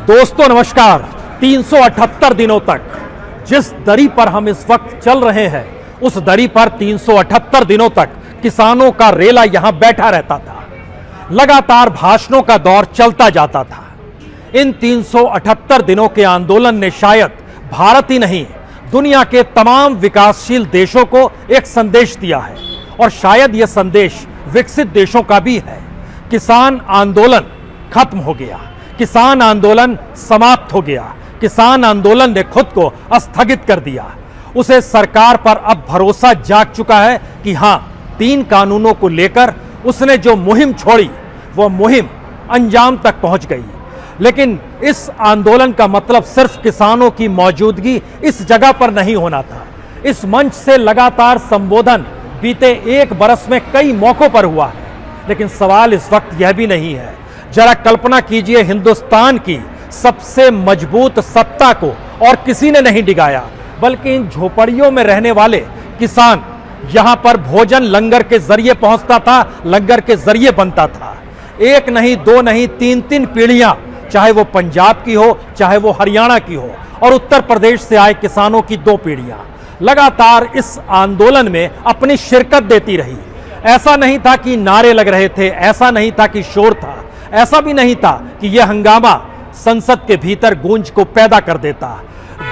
दोस्तों नमस्कार। 378 दिनों तक जिस दरी पर हम इस वक्त चल रहे हैं, उस दरी पर 378 दिनों तक किसानों का रेला यहां बैठा रहता था। लगातार भाषणों का दौर चलता जाता था। इन 378 दिनों के आंदोलन ने शायद भारत ही नहीं, दुनिया के तमाम विकासशील देशों को एक संदेश दिया है, और शायद यह संदेश विकसित देशों का भी है। किसान आंदोलन खत्म हो गया, किसान आंदोलन समाप्त हो गया, किसान आंदोलन ने खुद को स्थगित कर दिया। उसे सरकार पर अब भरोसा जाग चुका है कि हां, 3 कानूनों को लेकर उसने जो मुहिम छोड़ी, वो मुहिम अंजाम तक पहुंच गई। लेकिन इस आंदोलन का मतलब सिर्फ किसानों की मौजूदगी इस जगह पर नहीं होना था। इस मंच से लगातार संबोधन बीते 1 बरस में कई मौकों पर हुआ है, लेकिन सवाल इस वक्त यह भी नहीं है। जरा कल्पना कीजिए, हिंदुस्तान की सबसे मजबूत सत्ता को और किसी ने नहीं डिगाया, बल्कि इन झोपड़ियों में रहने वाले किसान। यहां पर भोजन लंगर के जरिए पहुंचता था, लंगर के जरिए बनता था। 1 नहीं, 2 नहीं, 3-3 पीढ़ियां, चाहे वो पंजाब की हो, चाहे वो हरियाणा की हो, और उत्तर प्रदेश से आए किसानों की 2 पीढ़ियां लगातार इस आंदोलन में अपनी शिरकत देती रही। ऐसा नहीं था कि नारे लग रहे थे, ऐसा नहीं था कि शोर था, ऐसा भी नहीं था कि यह हंगामा संसद के भीतर गूंज को पैदा कर देता।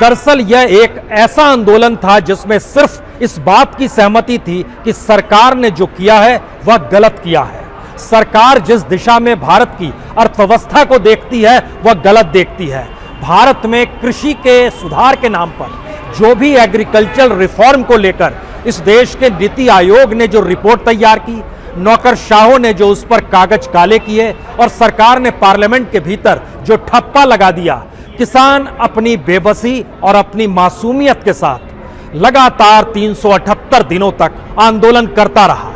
दरअसल यह एक ऐसा आंदोलन था जिसमें सिर्फ इस बात की सहमति थी कि सरकार ने जो किया है वह गलत किया है। सरकार जिस दिशा में भारत की अर्थव्यवस्था को देखती है वह गलत देखती है। भारत में कृषि के सुधार के नाम पर जो भी एग्रीकल्चर रिफॉर्म को लेकर इस देश के नीति आयोग ने जो रिपोर्ट तैयार की, नौकरशाहों ने जो उस पर कागज काले किए, और सरकार ने पार्लियामेंट के भीतर जो ठप्पा लगा दिया, किसान अपनी बेबसी और अपनी मासूमियत के साथ लगातार 378 दिनों तक आंदोलन करता रहा।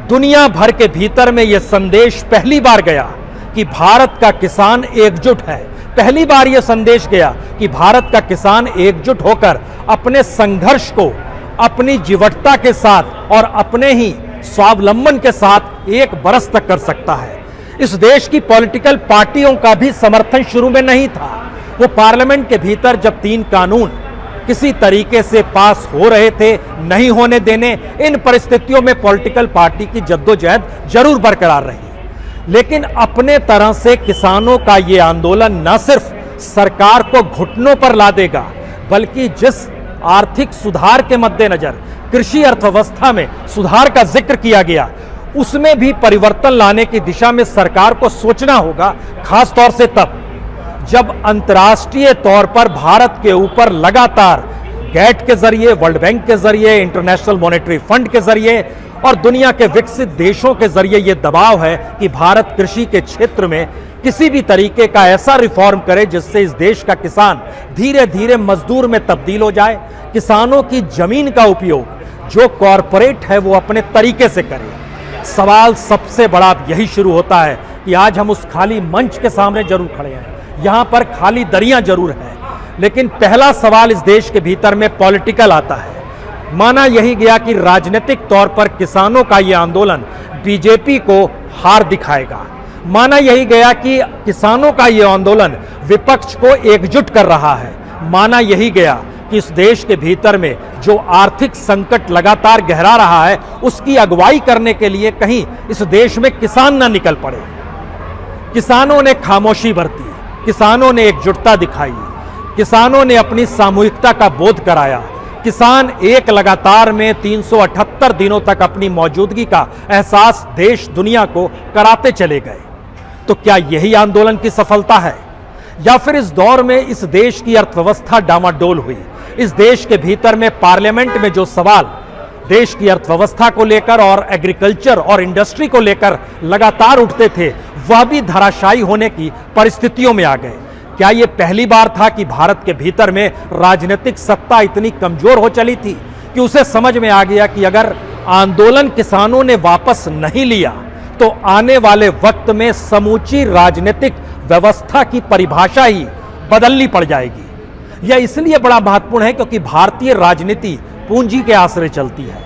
दुनिया भर के भीतर में यह संदेश पहली बार गया कि भारत का किसान एकजुट है। पहली बार यह संदेश गया कि भारत का किसान एकजुट होकर अपने संघर्ष को अपनी जीवटता के साथ और अपने ही स्वावलंबन के साथ 1 बरस तक कर सकता है। इस देश की पॉलिटिकल पार्टियों का भी समर्थन शुरू में नहीं था। वो पार्लियामेंट के भीतर जब 3 कानून किसी तरीके से पास हो रहे थे, नहीं होने देने, इन परिस्थितियों में पॉलिटिकल पार्टी की जद्दोजहद जरूर बरकरार रही। लेकिन अपने तरह से किसानों का ये आंदोलन न सिर्फ सरकार को घुटनों पर ला देगा, बल्कि जिस आर्थिक सुधार के मद्देनजर कृषि अर्थव्यवस्था में सुधार का जिक्र किया गया, उसमें भी परिवर्तन लाने की दिशा में सरकार को सोचना होगा। खास तौर से तब जब अंतर्राष्ट्रीय तौर पर भारत के ऊपर लगातार गैट के जरिए, वर्ल्ड बैंक के जरिए, इंटरनेशनल मॉनेटरी फंड के जरिए और दुनिया के विकसित देशों के जरिए यह दबाव है कि भारत कृषि के क्षेत्र में किसी भी तरीके का ऐसा रिफॉर्म करे जिससे इस देश का किसान धीरे धीरे मजदूर में तब्दील हो जाए। किसानों की जमीन का उपयोग जो कॉरपोरेट है वो अपने तरीके से करे। सवाल सबसे बड़ा यही शुरू होता है कि आज हम उस खाली मंच के सामने जरूर खड़े हैं, यहां पर खाली दरियां जरूर हैं, लेकिन पहला सवाल इस देश के भीतर में पॉलिटिकल आता है। माना यही गया कि राजनीतिक तौर पर किसानों का यह आंदोलन बीजेपी को हार दिखाएगा। माना यही गया कि किसानों का यह आंदोलन विपक्ष को एकजुट कर रहा है। माना यही गया कि इस देश के भीतर में जो आर्थिक संकट लगातार गहरा रहा है, उसकी अगुवाई करने के लिए कहीं इस देश में किसान ना निकल पड़े। किसानों ने खामोशी बरती, किसानों ने एकजुटता दिखाई, किसानों ने अपनी सामूहिकता का बोध कराया। किसान एक लगातार में 378 दिनों तक अपनी मौजूदगी का एहसास देश दुनिया को कराते चले गए। तो क्या यही आंदोलन की सफलता है, या फिर इस दौर में इस देश की अर्थव्यवस्था डामाडोल हुई? इस देश के भीतर में पार्लियामेंट में जो सवाल देश की अर्थव्यवस्था को लेकर और एग्रीकल्चर और इंडस्ट्री को लेकर लगातार उठते थे, वह भी धराशायी होने की परिस्थितियों में आ गए। क्या यह पहली बार था कि भारत के भीतर में राजनीतिक सत्ता इतनी कमजोर हो चली थी कि उसे समझ में आ गया कि अगर आंदोलन किसानों ने वापस नहीं लिया तो आने वाले वक्त में समूची राजनीतिक व्यवस्था की परिभाषा ही बदलनी पड़ जाएगी। यह इसलिए बड़ा महत्वपूर्ण है क्योंकि भारतीय राजनीति पूंजी के आश्रय चलती है।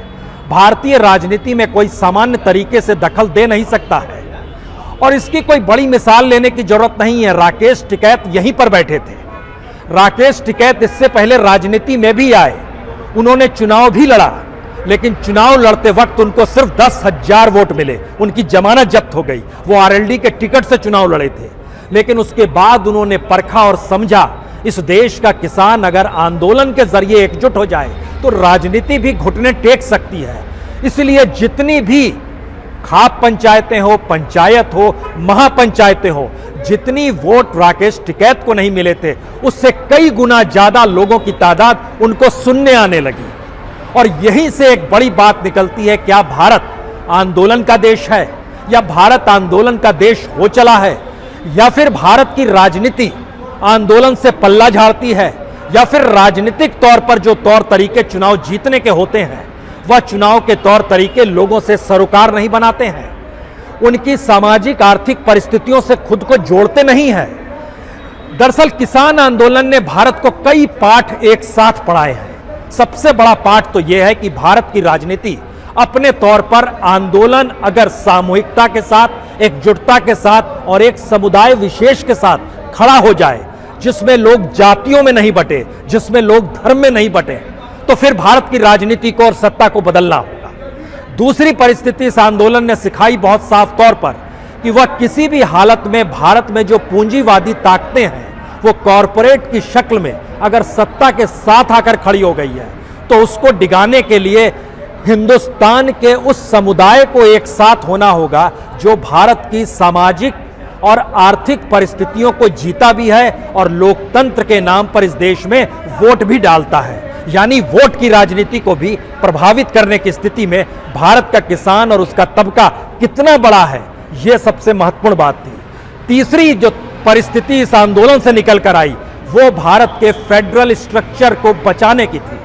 भारतीय राजनीति में कोई सामान्य तरीके से दखल दे नहीं सकता है, और इसकी कोई बड़ी मिसाल लेने की जरूरत नहीं है। राकेश टिकैत यहीं पर बैठे थे। राकेश टिकैत इससे पहले राजनीति में भी आए, उन्होंने चुनाव भी लड़ा, लेकिन चुनाव लड़ते वक्त उनको सिर्फ 10,000 वोट मिले, उनकी जमानत जब्त हो गई। वो आरएलडी के टिकट से चुनाव लड़े थे, लेकिन उसके बाद उन्होंने परखा और समझा इस देश का किसान अगर आंदोलन के जरिए एकजुट हो जाए तो राजनीति भी घुटने टेक सकती है। इसलिए जितनी भी खाप पंचायतें हो, पंचायत हो, महापंचायतें हो, जितनी वोट राकेश टिकैत को नहीं मिले थे, उससे कई गुना ज्यादा लोगों की तादाद उनको सुनने आने लगी। और यहीं से एक बड़ी बात निकलती है, क्या भारत आंदोलन का देश है, या भारत आंदोलन का देश हो चला है, या फिर भारत की राजनीति आंदोलन से पल्ला झाड़ती है, या फिर राजनीतिक तौर पर जो तौर तरीके चुनाव जीतने के होते हैं वह चुनाव के तौर तरीके लोगों से सरोकार नहीं बनाते हैं, उनकी सामाजिक आर्थिक परिस्थितियों से खुद को जोड़ते नहीं हैं। दरअसल किसान आंदोलन ने भारत को कई पाठ एक साथ पढ़ाए हैं। सबसे बड़ा पाठ तो यह है कि भारत की राजनीति अपने तौर पर आंदोलन अगर सामूहिकता के साथ, एकजुटता के साथ और एक समुदाय विशेष के साथ खड़ा हो जाए, जिसमें लोग जातियों में नहीं बटे, जिसमें लोग धर्म में नहीं बटे, तो फिर भारत की राजनीति को और सत्ता को बदलना होगा। दूसरी परिस्थिति इस आंदोलन ने सिखाई बहुत साफ तौर पर कि वह किसी भी हालत में भारत में जो पूंजीवादी ताकतें हैं वो कॉरपोरेट की शक्ल में अगर सत्ता के साथ आकर खड़ी हो गई है तो उसको डिगाने के लिए हिंदुस्तान के उस समुदाय को एक साथ होना होगा जो भारत की सामाजिक और आर्थिक परिस्थितियों को जीता भी है और लोकतंत्र के नाम पर इस देश में वोट भी डालता है। यानी वोट की राजनीति को भी प्रभावित करने की स्थिति में भारत का किसान और उसका तबका कितना बड़ा है, यह सबसे महत्वपूर्ण बात थी। तीसरी जो परिस्थिति इस आंदोलन से निकल कर आई वो भारत के फेडरल स्ट्रक्चर को बचाने की थी।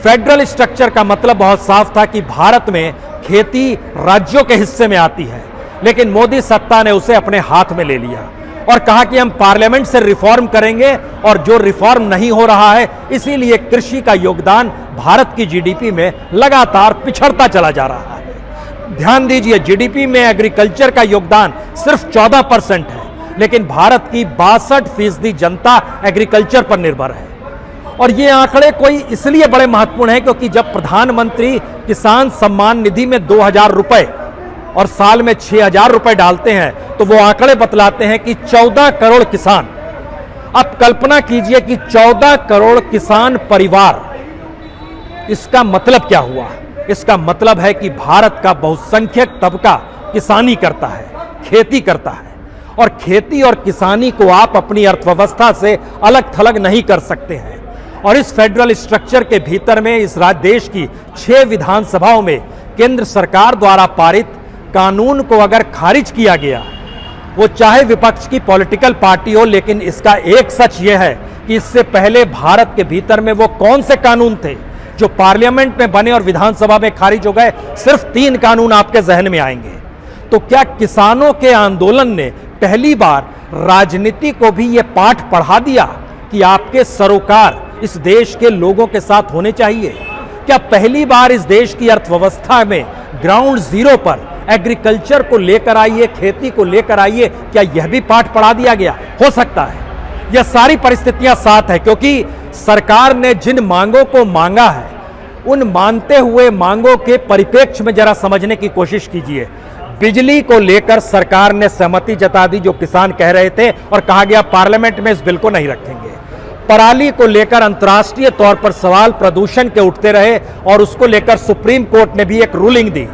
फेडरल स्ट्रक्चर का मतलब बहुत साफ था कि भारत में खेती राज्यों के हिस्से में आती है, लेकिन मोदी सत्ता ने उसे अपने हाथ में ले लिया और कहा कि हम पार्लियामेंट से रिफॉर्म करेंगे, और जो रिफॉर्म नहीं हो रहा है इसीलिए कृषि का योगदान भारत की जीडीपी में लगातार पिछड़ता चला जा रहा है। ध्यान दीजिए, जीडीपी में एग्रीकल्चर का योगदान सिर्फ 14% है, लेकिन भारत की 62% जनता एग्रीकल्चर पर निर्भर है। और ये आंकड़े कोई इसलिए बड़े महत्वपूर्ण हैं क्योंकि जब प्रधानमंत्री किसान सम्मान निधि में 2,000 रुपए और साल में 6,000 रुपए डालते हैं तो वो आंकड़े बतलाते हैं कि 14 करोड़ किसान, अब कल्पना कीजिए कि 14 करोड़ किसान परिवार, इसका मतलब क्या हुआ? इसका मतलब है कि भारत का बहुसंख्यक तबका किसानी करता है, खेती करता है, और खेती और किसानी को आप अपनी अर्थव्यवस्था से अलग थलग नहीं कर सकते हैं। और इस फेडरल स्ट्रक्चर के भीतर में इस देश की 6 विधानसभाओं में केंद्र सरकार द्वारा पारित कानून को अगर खारिज किया गया, वो चाहे विपक्ष की पॉलिटिकल पार्टी हो, लेकिन इसका एक सच ये है कि इससे पहले भारत के भीतर में वो कौन से कानून थे जो पार्लियामेंट में बने और विधानसभा में खारिज हो गए? सिर्फ 3 कानून आपके जहन में आएंगे। तो क्या किसानों के आंदोलन ने पहली बार राजनीति को भी ये पाठ पढ़ा दिया कि आपके सरोकार इस देश के लोगों के साथ होने चाहिए? क्या पहली बार इस देश की अर्थव्यवस्था में ग्राउंड जीरो पर एग्रीकल्चर को लेकर आइए, खेती को लेकर आइए, क्या यह भी पाठ पढ़ा दिया गया? हो सकता है। यह सारी परिस्थितियां साथ है क्योंकि सरकार ने जिन मांगों को मांगा है उन मानते हुए मांगों के परिप्रेक्ष्य में जरा समझने की कोशिश कीजिए। बिजली को लेकर सरकार ने सहमति जता दी जो किसान कह रहे थे, और कहा गया पार्लियामेंट में इस बिल को नहीं रखेंगे। पराली को लेकर अंतर्राष्ट्रीय तौर पर सवाल प्रदूषण के उठते रहे और उसको लेकर सुप्रीम कोर्ट ने भी एक रूलिंग दी।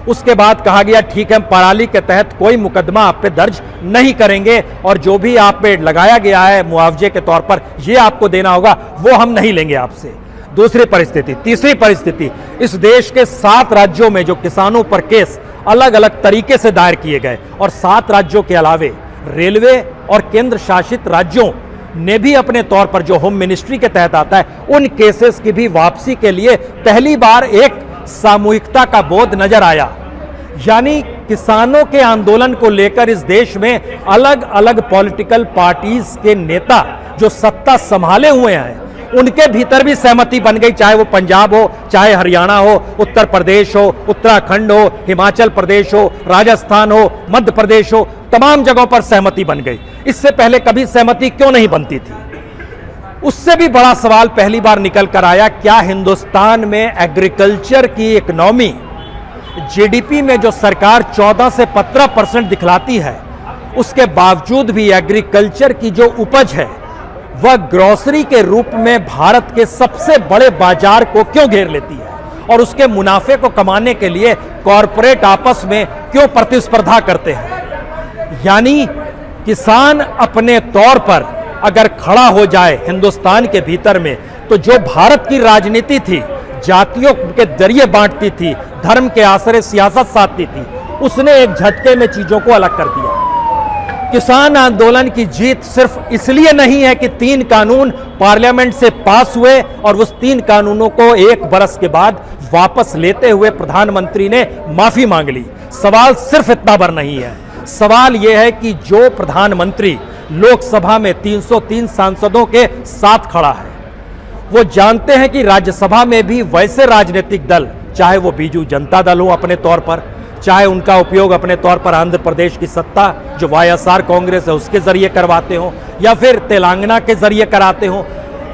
उसके बाद कहा गया ठीक है, हम पराली के तहत कोई मुकदमा आप पे दर्ज नहीं करेंगे और जो भी आप पे लगाया गया है मुआवजे के तौर पर ये आपको देना होगा वो हम नहीं लेंगे आपसे। दूसरी परिस्थिति। तीसरी परिस्थिति, इस देश के 7 राज्यों में जो किसानों पर केस अलग अलग तरीके से दायर किए गए, और 7 राज्यों के अलावे रेलवे और केंद्र शासित राज्यों ने भी अपने तौर पर जो होम मिनिस्ट्री के तहत आता है उन केसेस की भी वापसी के लिए पहली बार एक सामूहिकता का बोध नजर आया। यानी किसानों के आंदोलन को लेकर इस देश में अलग अलग पॉलिटिकल पार्टीज के नेता जो सत्ता संभाले हुए हैं उनके भीतर भी सहमति बन गई, चाहे वो पंजाब हो, चाहे हरियाणा हो, उत्तर प्रदेश हो, उत्तराखंड हो, हिमाचल प्रदेश हो, राजस्थान हो, मध्य प्रदेश हो, तमाम जगहों पर सहमति बन गई। इससे पहले कभी सहमति क्यों नहीं बनती थी? उससे भी बड़ा सवाल पहली बार निकल कर आया, क्या हिंदुस्तान में एग्रीकल्चर की इकोनॉमी जीडीपी में जो सरकार 14 से 15% दिखलाती है, उसके बावजूद भी एग्रीकल्चर की जो उपज है वह ग्रोसरी के रूप में भारत के सबसे बड़े बाजार को क्यों घेर लेती है, और उसके मुनाफे को कमाने के लिए कॉरपोरेट आपस में क्यों प्रतिस्पर्धा करते हैं। यानी किसान अपने तौर पर अगर खड़ा हो जाए हिंदुस्तान के भीतर में, तो जो भारत की राजनीति थी, जातियों के जरिए बांटती थी, धर्म के आश्रय सियासत साधती थी, उसने एक झटके में चीजों को अलग कर दिया। किसान आंदोलन की जीत सिर्फ इसलिए नहीं है कि 3 कानून पार्लियामेंट से पास हुए और उस 3 कानूनों को 1 बरस के बाद वापस लेते हुए प्रधानमंत्री ने माफी मांग ली। सवाल सिर्फ इतना भर नहीं है। सवाल यह है कि जो प्रधानमंत्री लोकसभा में 303 सांसदों के साथ खड़ा है, वो जानते हैं कि राज्यसभा में भी वैसे राजनीतिक दल, चाहे वो बीजू जनता दल हो अपने तौर पर, चाहे उनका उपयोग अपने तौर पर आंध्र प्रदेश की सत्ता जो वाईएसआर कांग्रेस है उसके जरिए करवाते हो, या फिर तेलंगाना के जरिए कराते हो,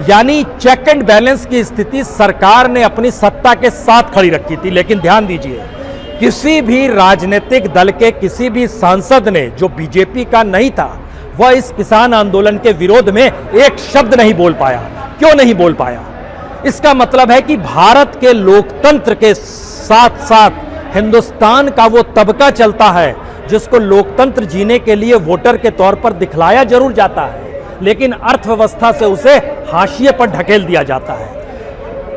यानी चेक एंड बैलेंस की स्थिति सरकार ने अपनी सत्ता के साथ खड़ी रखी थी। लेकिन ध्यान दीजिए, किसी भी राजनीतिक दल के किसी भी सांसद ने जो बीजेपी का नहीं था, वह इस किसान आंदोलन के विरोध में एक शब्द नहीं बोल पाया। क्यों नहीं बोल पाया? इसका मतलब है कि भारत के लोकतंत्र के साथ साथ हिंदुस्तान का वो तबका चलता है जिसको लोकतंत्र जीने के लिए वोटर के तौर पर दिखलाया जरूर जाता है, लेकिन अर्थव्यवस्था से उसे हाशिए पर ढकेल दिया जाता है।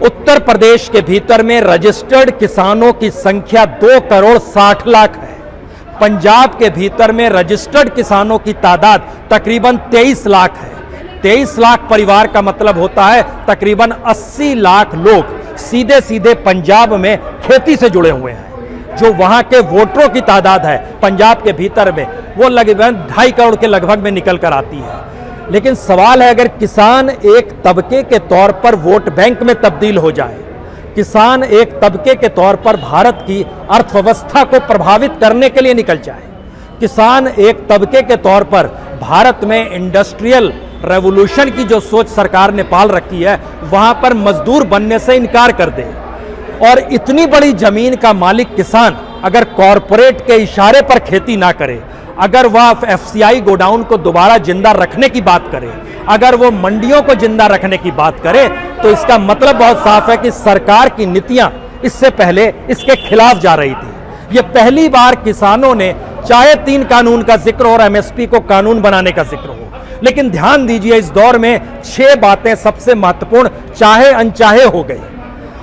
उत्तर प्रदेश के भीतर में रजिस्टर्ड किसानों की संख्या 2 करोड़ 60 लाख है। पंजाब के भीतर में रजिस्टर्ड किसानों की तादाद तकरीबन 23 लाख है। 23 लाख परिवार का मतलब होता है तकरीबन 80 लाख लोग सीधे सीधे पंजाब में खेती से जुड़े हुए हैं। जो वहां के वोटरों की तादाद है पंजाब के भीतर में, वो लगभग 2.5 करोड़ के लगभग में निकल कर आती है। लेकिन सवाल है, अगर किसान एक तबके के तौर पर वोट बैंक में तब्दील हो जाए, किसान एक तबके के तौर पर भारत की अर्थव्यवस्था को प्रभावित करने के लिए निकल जाए, किसान एक तबके के तौर पर भारत में इंडस्ट्रियल रेवोल्यूशन की जो सोच सरकार ने पाल रखी है वहां पर मजदूर बनने से इनकार कर दे, और इतनी बड़ी जमीन का मालिक किसान अगर कॉरपोरेट के इशारे पर खेती ना करे, अगर वह एफसीआई गोडाउन को दोबारा जिंदा रखने की बात करे, अगर वो मंडियों को जिंदा रखने की बात करे, तो इसका मतलब बहुत साफ है कि सरकार की नीतियां इससे पहले इसके खिलाफ जा रही थी। ये पहली बार किसानों ने, चाहे 3 कानून का जिक्र और एमएसपी को कानून बनाने का जिक्र हो, लेकिन ध्यान दीजिए इस दौर में 6 बातें सबसे महत्वपूर्ण चाहे अनचाहे हो गई,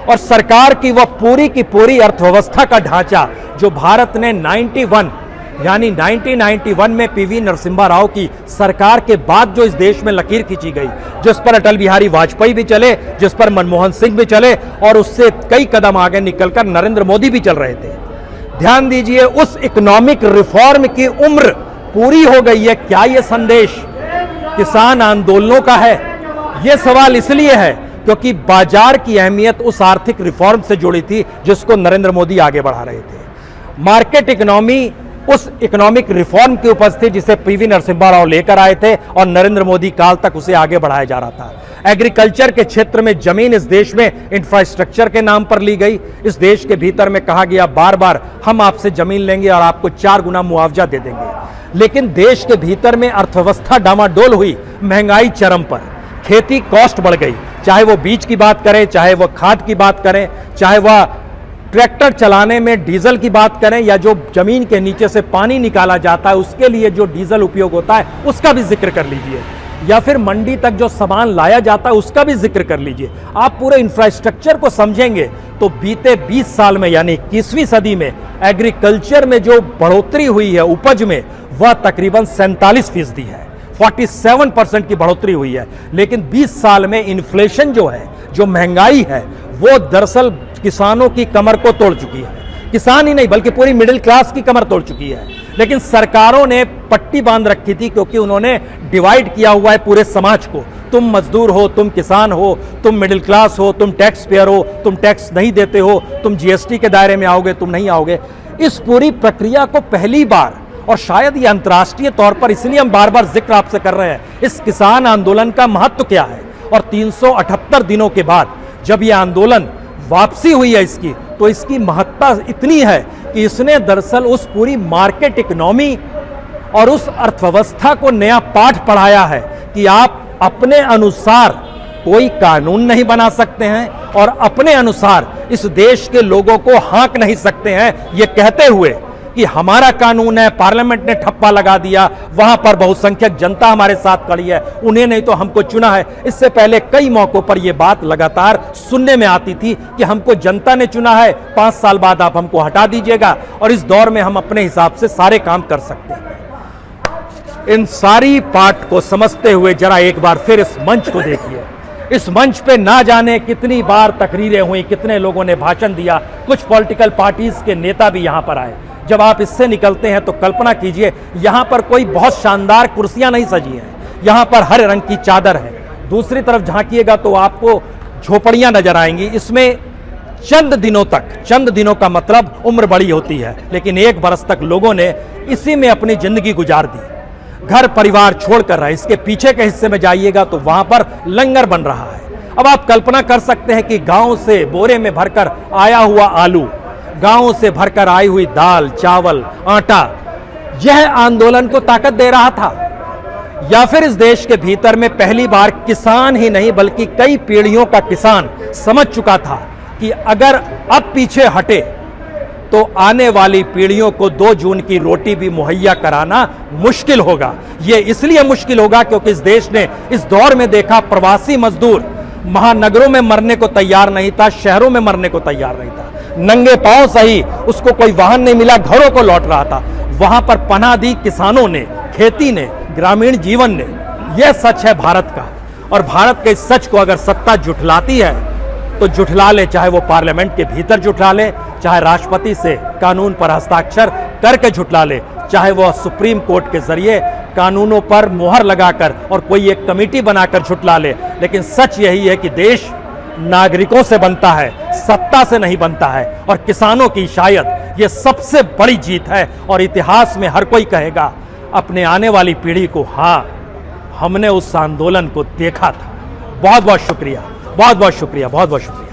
और सरकार की वह पूरी की पूरी अर्थव्यवस्था का ढांचा जो भारत ने 1991 में पीवी नरसिम्हा राव की सरकार के बाद जो इस देश में लकीर खींची गई, जिस पर अटल बिहारी वाजपेयी भी चले, जिस पर मनमोहन सिंह भी चले, और उससे कई कदम आगे निकलकर नरेंद्र मोदी भी चल रहे थे। ध्यान दीजिए, उस इकोनॉमिक रिफॉर्म की उम्र पूरी हो गई है। क्या यह संदेश किसान आंदोलनों का है? यह सवाल इसलिए है क्योंकि बाजार की अहमियत उस आर्थिक रिफॉर्म से जुड़ी थी जिसको नरेंद्र मोदी आगे बढ़ा रहे थे। मार्केट इकोनॉमी उस इकोनॉमिक रिफॉर्म की उपज थी जिसे पीवी नरसिम्हा राव लेकर आए थे, और नरेंद्र मोदी काल तक उसे आगे बढ़ाया जा रहा था। एग्रीकल्चर के क्षेत्र में जमीन इस देश में इंफ्रास्ट्रक्चर के नाम पर ली गई। इस देश के भीतर में कहा गया बार बार, हम आपसे जमीन लेंगे और आपको 4 गुना मुआवजा दे देंगे। लेकिन देश के भीतर में अर्थव्यवस्था डामाडोल हुई, महंगाई चरम पर, खेती कॉस्ट बढ़ गई, चाहे वो बीज की बात करें, चाहे वो खाद की बात करें, चाहे वह ट्रैक्टर चलाने में डीजल की बात करें, या जो जमीन के नीचे से पानी निकाला जाता है उसके लिए जो डीजल उपयोग होता है उसका भी जिक्र कर लीजिए, या फिर मंडी तक जो सामान लाया जाता है उसका भी जिक्र कर लीजिए। आप पूरे इंफ्रास्ट्रक्चर को समझेंगे तो बीते 20 साल में यानी 21वीं सदी में एग्रीकल्चर में जो बढ़ोतरी हुई है उपज में, वह तकरीबन 47% है, 47% की बढ़ोतरी हुई है। लेकिन 20 साल में इन्फ्लेशन जो है, जो महंगाई है, वो दरअसल किसानों की कमर को तोड़ चुकी है। किसान ही नहीं बल्कि पूरी मिडिल क्लास की कमर तोड़ चुकी है। लेकिन सरकारों ने पट्टी बांध रखी थी क्योंकि उन्होंने डिवाइड किया हुआ है पूरे समाज को, तुम मजदूर हो, तुम किसान हो, तुम मिडिल क्लास हो, तुम टैक्स पेयर हो, तुम टैक्स नहीं देते हो, तुम जीएसटी के दायरे में आओगे, तुम नहीं आओगे। इस पूरी प्रक्रिया को पहली बार, और शायद ये अंतर्राष्ट्रीय तौर पर, इसलिए हम बार बार जिक्र आपसे कर रहे हैं, इस किसान आंदोलन का महत्व क्या है। और 378 दिनों के बाद जब ये आंदोलन वापसी हुई है इसकी, तो इसकी महत्ता इतनी है कि इसने दरअसल उस पूरी मार्केट इकोनॉमी और उस अर्थव्यवस्था को नया पाठ पढ़ाया है कि आप अपने अनुसार कोई कानून नहीं बना सकते हैं और अपने अनुसार इस देश के लोगों को हाँक नहीं सकते हैं, ये कहते हुए कि हमारा कानून है, पार्लियामेंट ने ठप्पा लगा दिया, वहां पर बहुसंख्यक जनता हमारे साथ खड़ी है, उन्हें नहीं तो हमको चुना है। इससे पहले कई मौकों पर यह बात लगातार सुनने में आती थी कि हमको जनता ने चुना है, 5 साल बाद आप हमको हटा दीजिएगा और इस दौर में हम अपने हिसाब से सारे काम कर सकते हैं। इन सारी पाठ को समझते हुए जरा एक बार फिर इस मंच को देखिए। इस मंच पे ना जाने कितनी बार तकरीरें हुई, कितने लोगों ने भाषण दिया, कुछ पॉलिटिकल पार्टीज के नेता भी यहां पर आए। जब आप इससे निकलते हैं तो कल्पना कीजिए, यहां पर कोई बहुत शानदार कुर्सियां नहीं सजी हैं, यहां पर हरे रंग की चादर है। दूसरी तरफ झांकिएगा तो आपको झोपड़ियां नजर आएंगी। इसमें चंद दिनों तक, चंद दिनों का मतलब उम्र बड़ी होती है, लेकिन 1 बरस तक लोगों ने इसी में अपनी जिंदगी गुजार दी, घर परिवार छोड़कर रहा। इसके पीछे के हिस्से में जाइएगा तो वहां पर लंगर बन रहा है। अब आप कल्पना कर सकते हैं कि गांव से बोरे में भरकर आया हुआ आलू, गांव से भरकर आई हुई दाल, चावल, आटा, यह आंदोलन को ताकत दे रहा था, या फिर इस देश के भीतर में पहली बार किसान ही नहीं बल्कि कई पीढ़ियों का किसान समझ चुका था कि अगर अब पीछे हटे तो आने वाली पीढ़ियों को 2 जून की रोटी भी मुहैया कराना मुश्किल होगा। यह इसलिए मुश्किल होगा क्योंकि इस देश ने इस दौर में देखा प्रवासी मजदूर महानगरों में मरने को तैयार नहीं था, शहरों में मरने को तैयार नहीं था, नंगे पांव सही, उसको कोई वाहन नहीं मिला, घरों को लौट रहा था। वहां पर पनाह दी किसानों ने, खेती ने, ग्रामीण जीवन ने। यह सच है भारत का, और भारत के इस सच को अगर सत्ता जुठलाती है तो जुठला ले, चाहे वो पार्लियामेंट के भीतर जुठला ले, चाहे राष्ट्रपति से कानून पर हस्ताक्षर करके जुठला ले, चाहे वो सुप्रीम कोर्ट के जरिए कानूनों पर मुहर लगाकर और कोई एक कमेटी बनाकर जुठला ले। लेकिन सच यही है कि देश नागरिकों से बनता है, सत्ता से नहीं बनता है। और किसानों की शायद ये सबसे बड़ी जीत है, और इतिहास में हर कोई कहेगा अपने आने वाली पीढ़ी को, हाँ हमने उस आंदोलन को देखा था। बहुत बहुत शुक्रिया, बहुत बहुत शुक्रिया, बहुत बहुत शुक्रिया।